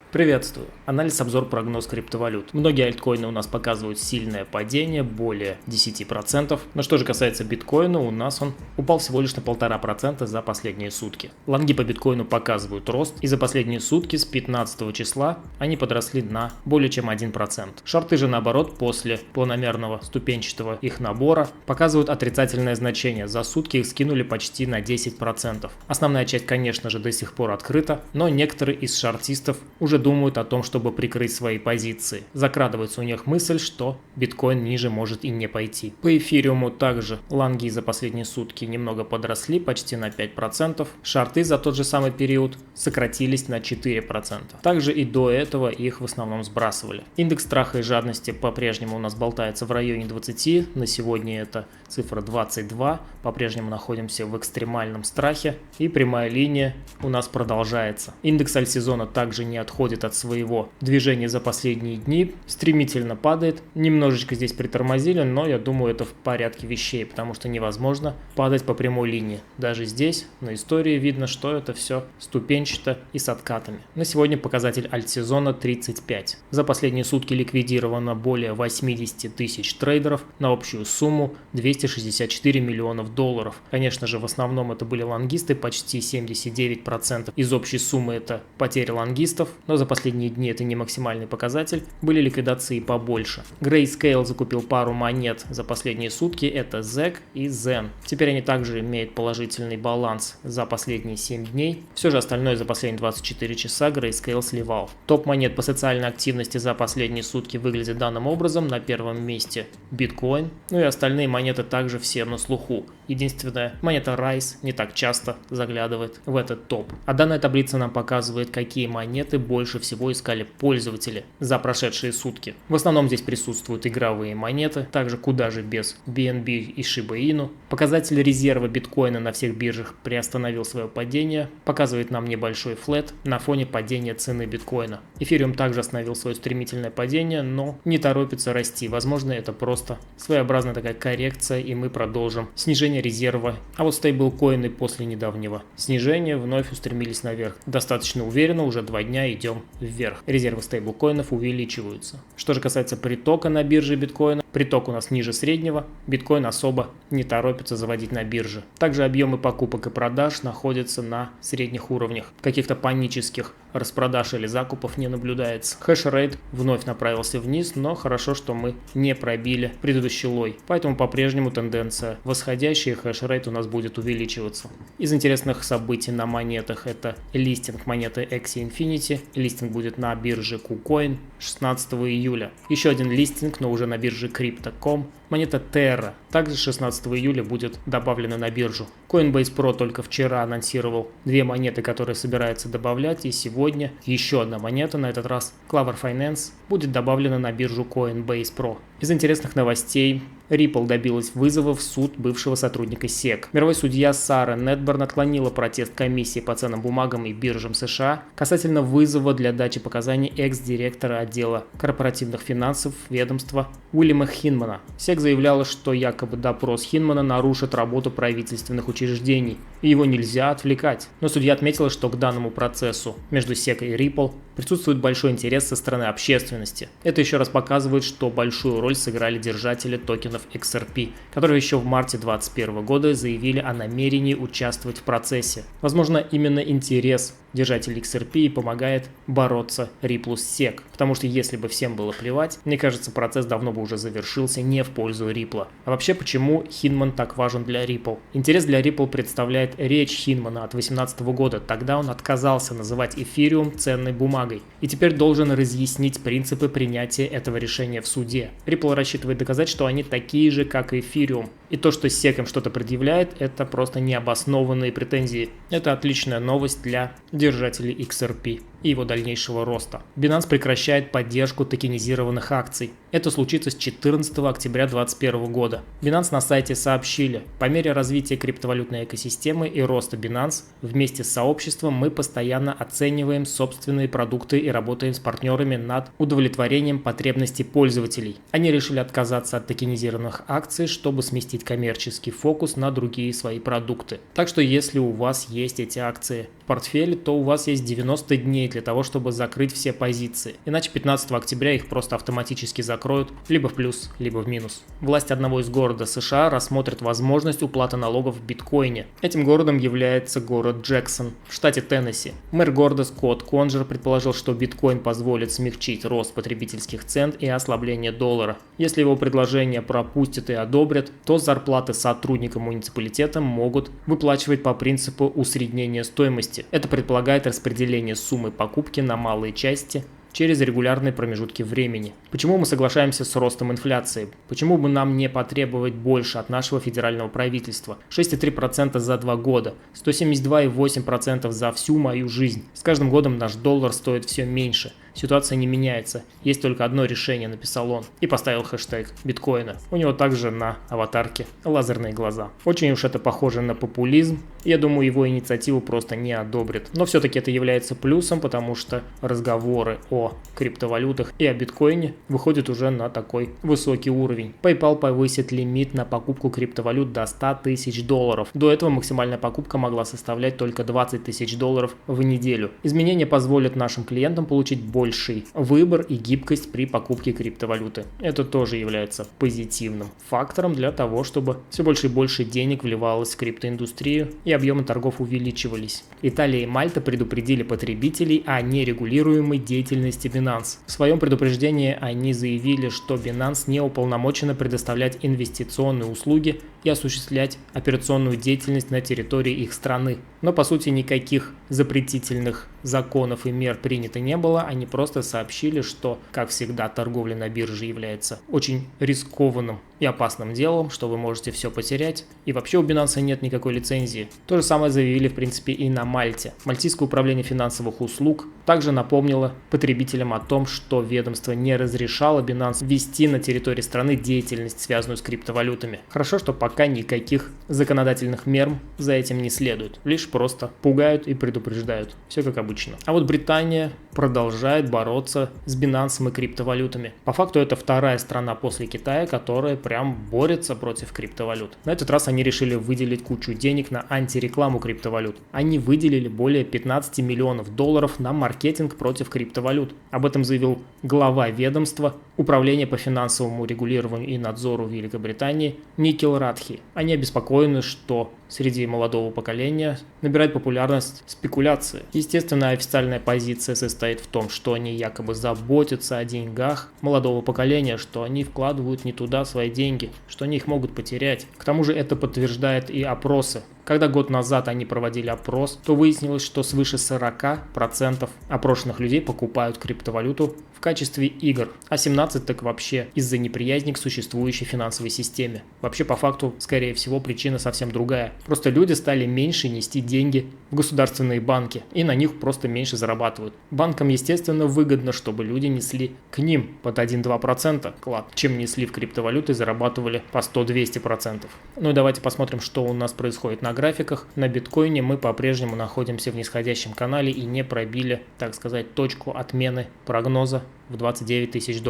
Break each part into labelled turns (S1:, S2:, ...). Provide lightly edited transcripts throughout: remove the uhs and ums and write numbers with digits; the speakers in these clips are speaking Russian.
S1: Приветствую! Анализ, обзор, прогноз криптовалют. Многие альткоины у нас показывают сильное падение, более 10%. Но что же касается биткоина, у нас он упал всего лишь на 1,5% за последние сутки. Лонги по биткоину показывают рост, и за последние сутки с 15 числа они подросли на более чем 1%. Шорты же наоборот, после планомерного ступенчатого их набора, показывают отрицательное значение. За сутки их скинули почти на 10%. Основная часть, конечно же, до сих пор открыта, но некоторые из шортистов уже думают о том, чтобы прикрыть свои позиции. Закрадывается у них мысль, что биткоин ниже может и не пойти. По эфириуму также лонги за последние сутки немного подросли, почти на 5%. Шорты за тот же самый период сократились на 4%. Также и до этого их в основном сбрасывали. Индекс страха и жадности по-прежнему у нас болтается в районе 20. На сегодня это цифра 22. По-прежнему находимся в экстремальном страхе. И прямая линия у нас продолжается. Индекс альтсезона также не отходит от своего движения за последние дни, стремительно падает. Немножечко здесь притормозили, но я думаю, это в порядке вещей, потому что невозможно падать по прямой линии. Даже здесь на истории видно, что это все ступенчато и с откатами. На сегодня показатель альтсезона 35. За последние сутки ликвидировано более 80 тысяч трейдеров на общую сумму 264 миллионов долларов. Конечно же, в основном это были лонгисты, почти 79% из общей суммы это потери лонгистов, но за последние дни это не максимальный показатель, были ликвидации побольше. Grayscale закупил пару монет за последние сутки, это ZEC и Zen. Теперь они также имеют положительный баланс за последние 7 дней. Все же остальное за последние 24 часа Grayscale сливал. Топ монет по социальной активности за последние сутки выглядит данным образом. На первом месте Bitcoin, ну и остальные монеты также все на слуху. Единственная монета Rise не так часто заглядывает в этот топ. А данная таблица нам показывает, какие монеты больше всего искали пользователи за прошедшие сутки. В основном здесь присутствуют игровые монеты, также куда же без BNB и Shiba Inu. Показатель резерва биткоина на всех биржах приостановил свое падение, показывает нам небольшой флэт на фоне падения цены биткоина. Эфириум также остановил свое стремительное падение, но не торопится расти. Возможно, это просто своеобразная такая коррекция, и мы продолжим снижение резерва. А вот стейблкоины после недавнего снижения вновь устремились наверх. Достаточно уверенно, уже 2 дня идем вверх. Резервы стейблкоинов увеличиваются. Что же касается притока на бирже биткоина, приток у нас ниже среднего, биткоин особо не торопится заводить на бирже. Также объемы покупок и продаж находятся на средних уровнях. Каких-то панических распродаж или закупов не наблюдается. Хэшрейт вновь направился вниз, но хорошо, что мы не пробили предыдущий лой. Поэтому по-прежнему тенденция восходящая, хэшрейт у нас будет увеличиваться. Из интересных событий на монетах это листинг монеты Axie Infinity. Листинг будет на бирже KuCoin 16 июля. Еще один листинг, но уже на бирже Crypto.com. Монета Terra также 16 июля будет добавлена на биржу. Coinbase Pro только вчера анонсировал 2 монеты, которые собирается добавлять, и сегодня еще одна монета, на этот раз Clover Finance, будет добавлена на биржу Coinbase Pro. Из интересных новостей Ripple добилась вызова в суд бывшего сотрудника SEC. Мировой судья Сара Недберн отклонила протест комиссии по ценным бумагам и биржам США касательно вызова для дачи показаний экс-директора отдела корпоративных финансов ведомства Уильяма Хинмана. SEC заявляла, что якобы допрос Хинмана нарушит работу правительственных учреждений, и его нельзя отвлекать. Но судья отметила, что к данному процессу между SEC и Ripple присутствует большой интерес со стороны общественности. Это еще раз показывает, что большую роль сыграли держатели токенов XRP, которые еще в марте 2021 года заявили о намерении участвовать в процессе. Возможно, именно интерес держателей XRP и помогает бороться Ripple с SEC, потому что если бы всем было плевать, мне кажется, процесс давно бы уже завершился не в пользу Ripple. А вообще, почему Хинман так важен для Ripple? Интерес для Ripple представляет речь Хинмана от 2018 года. Тогда он отказался называть эфириум ценной бумагой и теперь должен разъяснить принципы принятия этого решения в суде. Ripple рассчитывает доказать, что они такие же, как и эфириум. И то, что SEC им что-то предъявляет, это просто необоснованные претензии. Это отличная новость для держателей XRP и его дальнейшего роста. Binance прекращает поддержку токенизированных акций. Это случится с 14 октября 2021 года. Binance на сайте сообщили, по мере развития криптовалютной экосистемы и роста Binance, вместе с сообществом мы постоянно оцениваем собственные продукты и работаем с партнерами над удовлетворением потребностей пользователей. Они решили отказаться от токенизированных акций, чтобы сместить коммерческий фокус на другие свои продукты. Так что если у вас есть эти акции портфеле, то у вас есть 90 дней для того, чтобы закрыть все позиции. Иначе 15 октября их просто автоматически закроют либо в плюс, либо в минус. Власть одного из города США рассмотрит возможность уплаты налогов в биткоине. Этим городом является город Джексон в штате Теннесси. Мэр города Скотт Конджер предположил, что биткоин позволит смягчить рост потребительских цен и ослабление доллара. Если его предложение пропустят и одобрят, то зарплаты сотрудникам муниципалитета могут выплачивать по принципу усреднения стоимости. Это предполагает распределение суммы покупки на малые части через регулярные промежутки времени. Почему мы соглашаемся с ростом инфляции? Почему бы нам не потребовать больше от нашего федерального правительства? 6,3% за 2 года, 172,8% за всю мою жизнь. С каждым годом наш доллар стоит все меньше. Ситуация не меняется. Есть только одно решение, написал он. И поставил хэштег биткоина. У него также на аватарке лазерные глаза. Очень уж это похоже на популизм. Я думаю, его инициативу просто не одобрят. Но все-таки это является плюсом, потому что разговоры о криптовалютах и о биткоине выходят уже на такой высокий уровень. PayPal повысит лимит на покупку криптовалют до $100 тысяч. До этого максимальная покупка могла составлять только $20 тысяч в неделю. Изменения позволят нашим клиентам получить больший выбор и гибкость при покупке криптовалюты. Это тоже является позитивным фактором для того, чтобы все больше и больше денег вливалось в криптоиндустрию и объемы торгов увеличивались. Италия и Мальта предупредили потребителей о нерегулируемой деятельности Binance. В своем предупреждении они заявили, что Binance не уполномочена предоставлять инвестиционные услуги и осуществлять операционную деятельность на территории их страны. Но по сути никаких запретительных законов и мер принято не было, они просто сообщили, что, как всегда, торговля на бирже является очень рискованным и опасным делом, что вы можете все потерять, и вообще у Binance нет никакой лицензии. То же самое заявили, в принципе, и на Мальте. Мальтийское управление финансовых услуг также напомнило потребителям о том, что ведомство не разрешало Binance вести на территории страны деятельность, связанную с криптовалютами. Хорошо, что пока никаких законодательных мер за этим не следует, лишь просто пугают и предупреждают. Все как обычно. А вот Британия продолжает бороться с Binance и криптовалютами. По факту это вторая страна после Китая, которая прям борется против криптовалют. На этот раз они решили выделить кучу денег на антирекламу криптовалют. Они выделили более $15 миллионов на маркетинг против криптовалют. Об этом заявил глава ведомства Управления по финансовому регулированию и надзору Великобритании Никел Радхи. Они обеспокоены, что среди молодого поколения набирает популярность спекуляции. Естественно, официальная позиция состоит в том, что они якобы заботятся о деньгах молодого поколения, что они вкладывают не туда свои деньги, что они их могут потерять. К тому же это подтверждает и опросы. Когда год назад они проводили опрос, то выяснилось, что свыше 40% опрошенных людей покупают криптовалюту в качестве игр, а 17% так вообще из-за неприязни к существующей финансовой системе. Вообще, по факту, скорее всего, причина совсем другая. Просто люди стали меньше нести деньги в государственные банки, и на них просто меньше зарабатывают. Банкам, естественно, выгодно, чтобы люди несли к ним под 1-2% вклад, чем несли в криптовалюты и зарабатывали по 100-200%. Ну и давайте посмотрим, что у нас происходит на графиках. На биткоине мы по-прежнему находимся в нисходящем канале и не пробили, так сказать, точку отмены прогноза в $29 тысяч.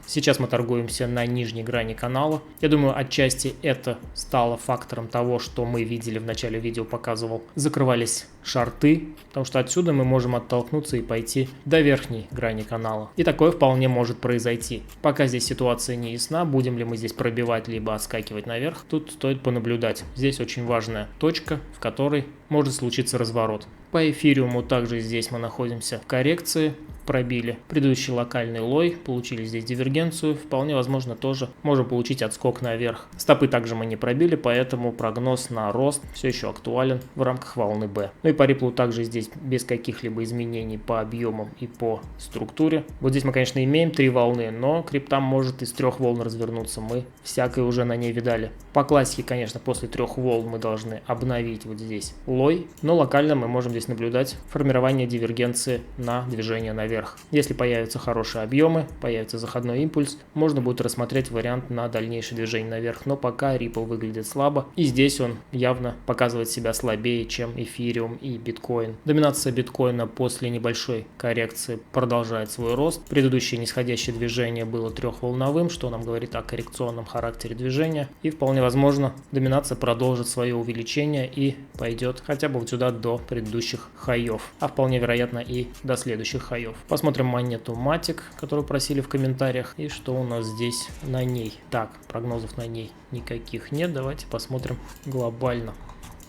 S1: Сейчас мы торгуемся на нижней грани канала. Я думаю, отчасти это стало фактором того, что мы видели в начале видео, показывал. Закрывались шорты, потому что отсюда мы можем оттолкнуться и пойти до верхней грани канала. И такое вполне может произойти. Пока здесь ситуация не ясна, будем ли мы здесь пробивать, либо отскакивать наверх, тут стоит понаблюдать. Здесь очень важная точка, в которой может случиться разворот. По эфириуму также здесь мы находимся в коррекции. Пробили предыдущий локальный лой, получили здесь дивергенцию, вполне возможно тоже можем получить отскок наверх. Стопы также мы не пробили, поэтому прогноз на рост все еще актуален в рамках волны B. Ну и по Ripple также здесь без каких-либо изменений по объемам и по структуре. Вот здесь мы, конечно, имеем 3 волны, но крипта может из 3 волн развернуться, мы всякое уже на ней видали. По классике, конечно, после 3 волн мы должны обновить вот здесь лой, но локально мы можем здесь наблюдать формирование дивергенции на движение наверх. наверх. Если появятся хорошие объемы, появится заходной импульс, можно будет рассмотреть вариант на дальнейшее движение наверх, но пока Ripple выглядит слабо, и здесь он явно показывает себя слабее, чем эфириум и биткоин. Доминация биткоина после небольшой коррекции продолжает свой рост. Предыдущее нисходящее движение было трехволновым, что нам говорит о коррекционном характере движения, и вполне возможно доминация продолжит свое увеличение и пойдет хотя бы вот сюда до предыдущих хаев, а вполне вероятно и до следующих хаев. Посмотрим монету Matic, которую просили в комментариях, и что у нас здесь на ней. Так, прогнозов на ней никаких нет, давайте посмотрим глобально.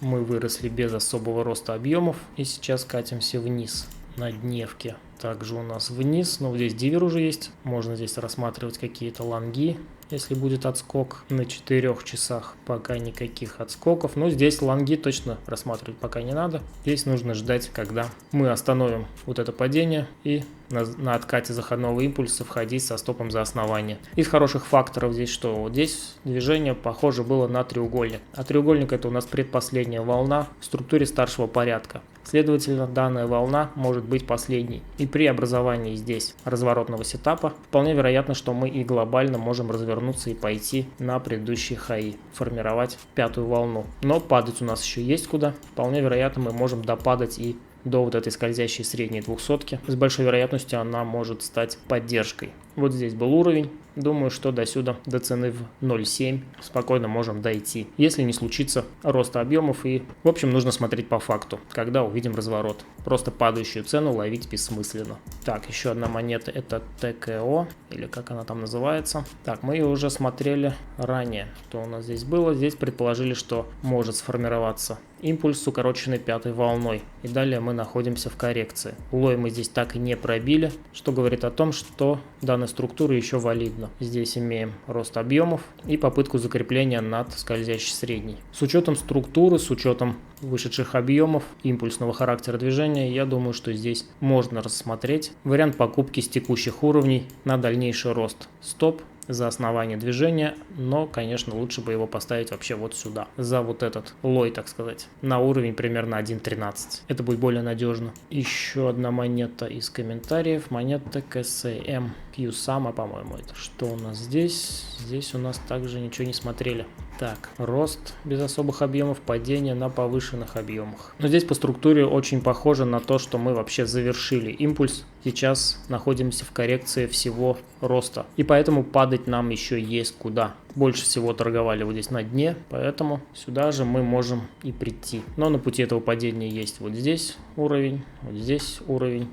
S1: Мы выросли без особого роста объемов и сейчас катимся вниз на дневке. Также у нас вниз, но здесь дивер уже есть, можно здесь рассматривать какие-то лонги, если будет отскок на 4 часах. Пока никаких отскоков, но здесь лонги точно рассматривать пока не надо. Здесь нужно ждать, когда мы остановим вот это падение и на откате заходного импульса входить со стопом за основание. Из хороших факторов здесь что? Вот здесь движение похоже было на треугольник. А треугольник это у нас предпоследняя волна в структуре старшего порядка. Следовательно, данная волна может быть последней. И при образовании здесь разворотного сетапа вполне вероятно, что мы и глобально можем развернуться и пойти на предыдущие хаи, формировать пятую волну. Но падать у нас еще есть куда. Вполне вероятно, мы можем допадать и до вот этой скользящей средней 200-ки. С большой вероятностью она может стать поддержкой. Вот здесь был уровень. Думаю, что до сюда, до цены в 0.7 спокойно можем дойти, если не случится роста объемов. И, в общем, нужно смотреть по факту, когда увидим разворот. Просто падающую цену ловить бессмысленно. Так, еще одна монета, это ТКО, или как она там называется. Так, мы ее уже смотрели ранее. Что у нас здесь было? Здесь предположили, что может сформироваться импульс с укороченной пятой волной. И далее мы находимся в коррекции. Лой мы здесь так и не пробили, что говорит о том, что данная структура еще валидна. Здесь имеем рост объемов и попытку закрепления над скользящей средней. С учетом структуры, с учетом вышедших объемов, импульсного характера движения, я думаю, что здесь можно рассмотреть вариант покупки с текущих уровней на дальнейший рост. Стоп за основание движения, но, конечно, лучше бы его поставить вообще вот сюда, за вот этот лой, так сказать, на уровень примерно 1.13. Это будет более надежно. Еще одна монета из комментариев, монета KSM, QSAMA, по-моему, это. Что у нас здесь? Здесь у нас также ничего не смотрели. Так, рост без особых объемов, падение на повышенных объемах. Но здесь по структуре очень похоже на то, что мы вообще завершили импульс. Сейчас находимся в коррекции всего роста. И поэтому падать нам еще есть куда. Больше всего торговали вот здесь на дне, поэтому сюда же мы можем и прийти. Но на пути этого падения есть вот здесь уровень, вот здесь уровень.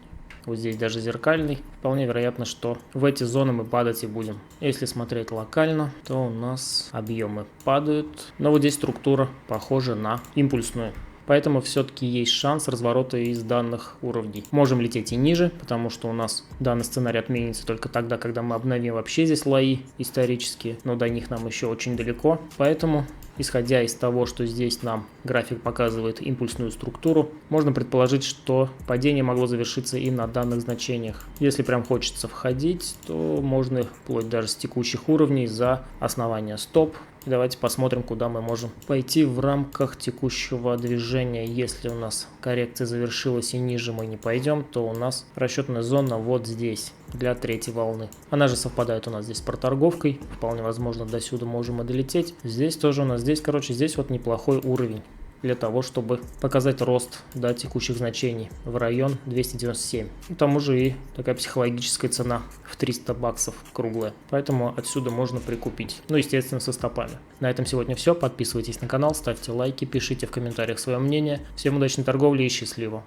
S1: Вот здесь даже зеркальный. Вполне вероятно, что в эти зоны мы падать и будем. Если смотреть локально, то у нас объемы падают. Но вот здесь структура похожа на импульсную. Поэтому все-таки есть шанс разворота из данных уровней. Можем лететь и ниже, потому что у нас данный сценарий отменится только тогда, когда мы обновим вообще здесь лои исторические. Но до них нам еще очень далеко. Поэтому, исходя из того, что здесь нам график показывает импульсную структуру, можно предположить, что падение могло завершиться и на данных значениях. Если прям хочется входить, то можно вплоть даже с текущих уровней за основание стоп. Давайте посмотрим, куда мы можем пойти в рамках текущего движения. Если у нас коррекция завершилась и ниже мы не пойдем, то у нас расчетная зона вот здесь для третьей волны. Она же совпадает у нас здесь с проторговкой. Вполне возможно, до сюда можем и долететь. Здесь тоже у нас, здесь вот неплохой уровень для того, чтобы показать рост до текущих значений в район 297. К тому же и такая психологическая цена в 300 баксов круглая. Поэтому отсюда можно прикупить. Ну, естественно, со стопами. На этом сегодня все. Подписывайтесь на канал, ставьте лайки, пишите в комментариях свое мнение. Всем удачной торговли и счастливо!